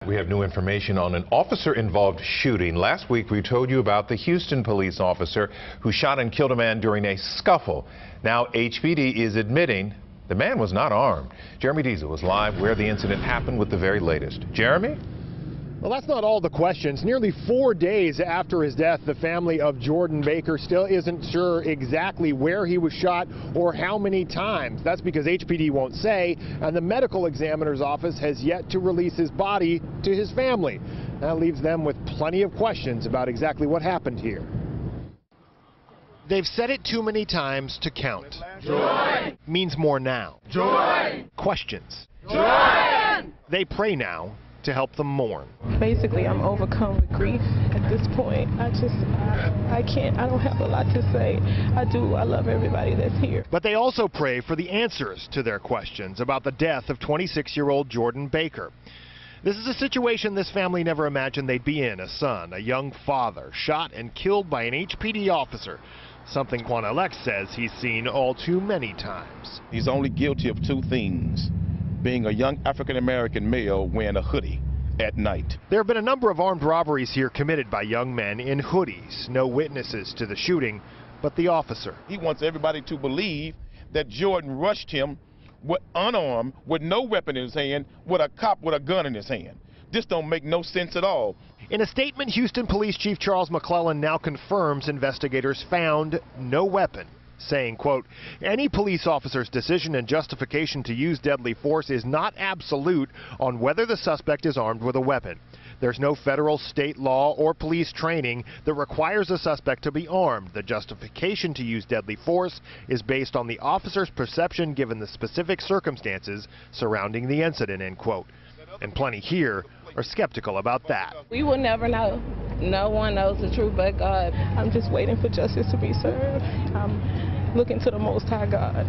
We have new information on an officer-involved shooting. Last week, we told you about the Houston police officer who shot and killed a man during a scuffle. Now, HPD is admitting the man was not armed. Jeremy Diesel was live where the incident happened with the very latest. Jeremy? Well, that's not all the questions. Nearly 4 days after his death, the family of Jordan Baker still isn't sure exactly where he was shot or how many times. That's because HPD won't say, and the medical examiner's office has yet to release his body to his family. That leaves them with plenty of questions about exactly what happened here. They've said it too many times to count. Joy means more now. Joy. Questions. Joy. They pray now to help them mourn. Basically, I'm overcome with grief at this point. I can't, I don't have a lot to say. I love everybody that's here. But they also pray for the answers to their questions about the death of 26-year-old Jordan Baker. This is a situation this family never imagined they'd be in. A son, a young father, shot and killed by an HPD officer. Something KHOU says he's seen all too many times. He's only guilty of two things: being a young African-American male wearing a hoodie at night. There have been a number of armed robberies here committed by young men in hoodies. No witnesses to the shooting, but the officer. He wants everybody to believe that Jordan rushed him unarmed, with no weapon in his hand, with a cop with a gun in his hand. This don't make no sense at all. In a statement, Houston Police Chief Charles McClellan now confirms investigators found no weapon, saying, quote, "Any police officer's decision and justification to use deadly force is not absolute on whether the suspect is armed with a weapon. There's no federal, state law, or police training that requires a suspect to be armed. The justification to use deadly force is based on the officer's perception given the specific circumstances surrounding the incident," end quote. And plenty here are skeptical about that. We will never know. No one knows the truth but God. I'm just waiting for justice to be served. I'm looking to the Most High God.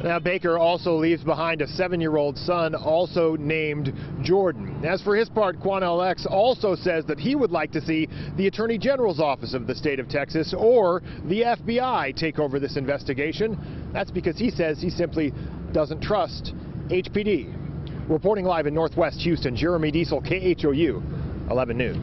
Now, Baker also leaves behind a 7-year-old son, also named Jordan. As for his part, KHOU also says that he would like to see the Attorney General's office of the state of Texas or the FBI take over this investigation. That's because he says he simply doesn't trust HPD. Reporting live in Northwest Houston, Jeremy Diesel, KHOU 11 News.